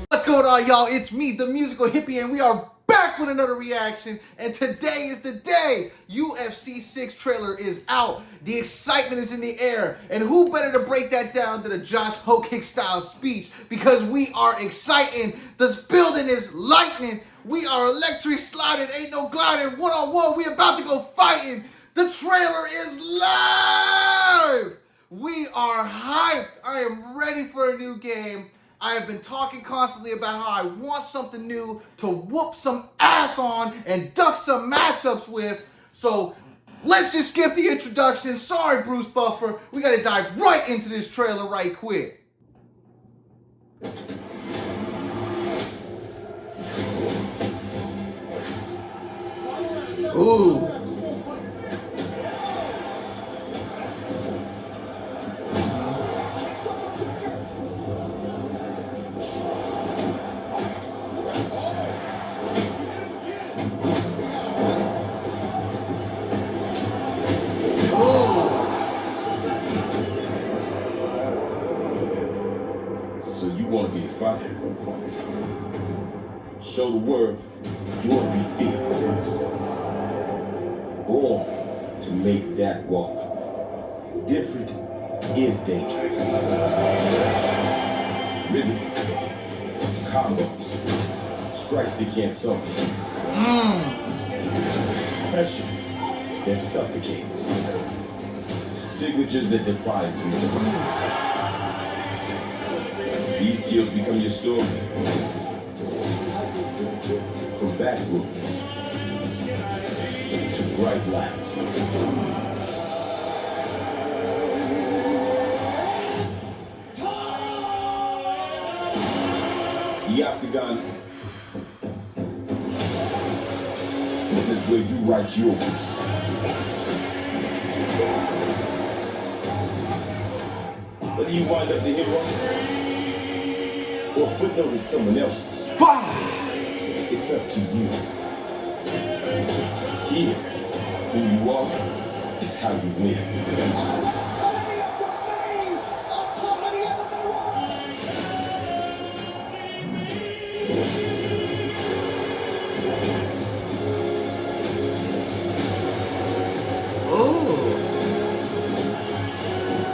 What's going on, y'all? It's me, the musical hippie, and we are back with another reaction. And today is the day. UFC 6 trailer is out. The excitement is in the air. And who better to break that down than a Josh Hokick style speech? Because we are exciting. This building is lightning. We are electric sliding. Ain't no gliding. One-on-one. We about to go fighting. The trailer is live. We are hyped. I am ready for a new game. I have been talking constantly about how I want something new to whoop some ass on and duck some matchups with. So let's just skip the introduction. Sorry, Bruce Buffer. We got to dive right into this trailer right quick. Ooh. So you want to be a fighter? Show the world you want to be feared. Born to make that walk. Different is dangerous. Rhythm, combos, strikes they can't solve. Pressure that suffocates. Signatures that define you. These skills become your story. From back rooms to bright lights. The octagon is where you write yours. Whether you wind up the hero or footnoting someone else's, it's up to you. Here, who you are is how you win.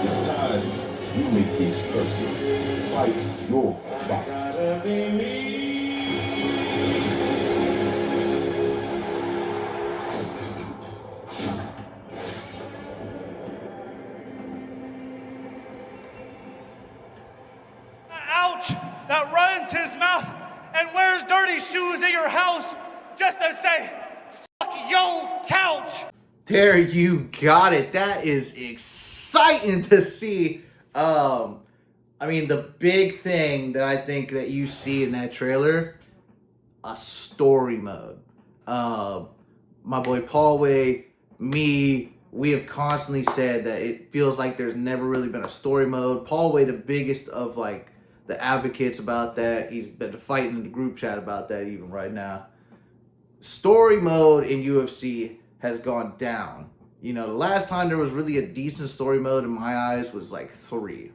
It's time you make things personal. Fight your fight. Ouch! That runs his mouth and wears dirty shoes at your house just to say, fuck yo couch! There you got it. That is exciting to see. I mean, the big thing that I think that you see in that trailer, a story mode. My boy Paul Way, me, we have constantly said that it feels like there's never really been a story mode. Paul Way, the biggest of like the advocates about that. He's been fighting in the group chat about that even right now. Story mode in UFC has gone down. You know, the last time there was really a decent story mode in my eyes was like 3.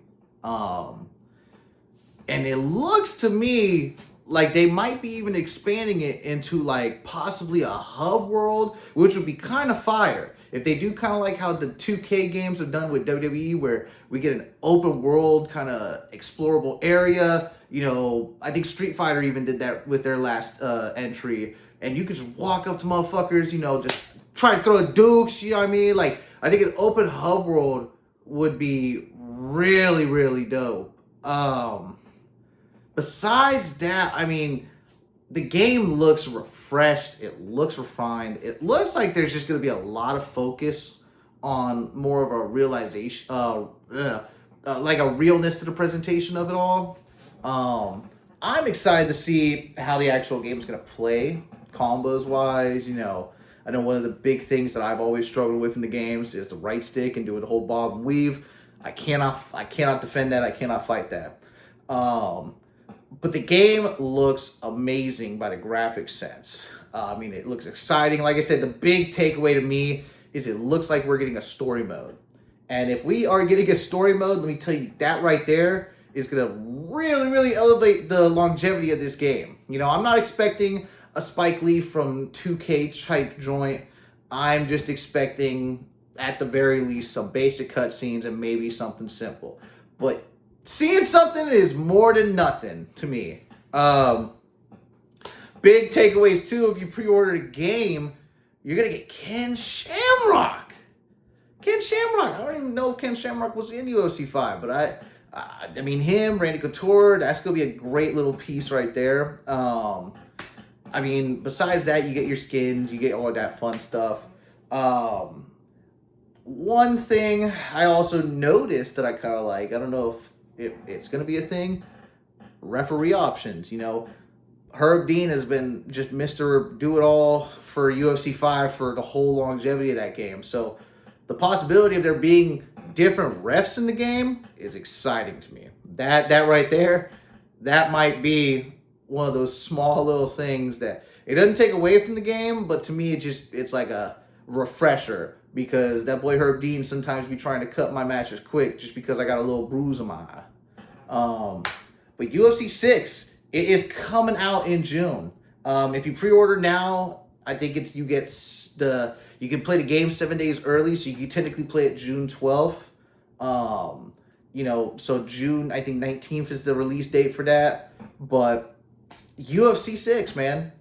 And it looks to me like they might be even expanding it into like possibly a hub world, which would be kind of fire. If they do kind of like how the 2K games have done with WWE, where we get an open world kind of explorable area. You know, I think Street Fighter even did that with their last entry. And you could just walk up to motherfuckers, you know, just try to throw dukes, you know what I mean? Like, I think an open hub world would be really, really dope. Besides that, I mean, the game looks refreshed. It looks refined. It looks like there's just going to be a lot of focus on more of a realization, like a realness to the presentation of it all. I'm excited to see how the actual game is going to play, combos wise. You know, I know one of the big things that I've always struggled with in the games is the right stick and doing the whole bob and weave. I cannot defend that. I cannot fight that. But the game looks amazing by the graphic sense. I mean, it looks exciting. Like I said, the big takeaway to me is it looks like we're getting a story mode. And if we are getting a story mode, let me tell you, that right there is going to really, really elevate the longevity of this game. You know, I'm not expecting a Spike Lee from 2K type joint. I'm just expecting, at the very least, some basic cutscenes and maybe something simple. But seeing something is more than nothing to me. Big takeaways, too. If you pre-order a game, you're going to get Ken Shamrock. Ken Shamrock. I don't even know if Ken Shamrock was in UFC 5, but I mean, him, Randy Couture, that's going to be a great little piece right there. I mean, besides that, you get your skins, you get all that fun stuff. One thing I also noticed that I kind of like, I don't know if it's going to be a thing, referee options. You know, Herb Dean has been just Mr. Do-It-All for UFC 5 for the whole longevity of that game. So the possibility of there being different refs in the game is exciting to me. That right there, that might be one of those small little things that it doesn't take away from the game, but to me it's like a refresher, because that boy Herb Dean sometimes be trying to cut my matches quick just because I got a little bruise on my eye. But UFC 6, it is coming out in June. If you pre-order now, I think you can play the game 7 days early, so you can technically play it June 12th. You know, so June, I think 19th is the release date for that. But UFC 6, man,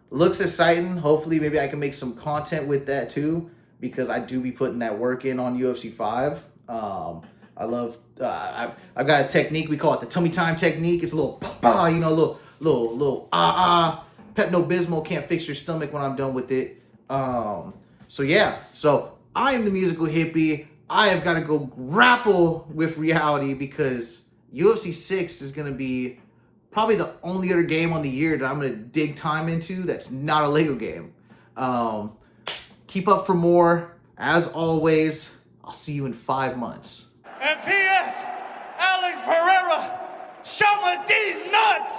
looks exciting. Hopefully, maybe I can make some content with that too, because I do be putting that work in on UFC 5. I love. I've got a technique, we call it the tummy time technique. It's a little pa, you know, little Pepto-Bismol can't fix your stomach when I'm done with it. So yeah, so I am the musical hippie. I have got to go grapple with reality, because UFC 6 is going to be probably the only other game on the year that I'm going to dig time into that's not a Lego game. Keep up for more. As always, I'll see you in 5 months. And P.S. Alex Pereira, show me these nuts!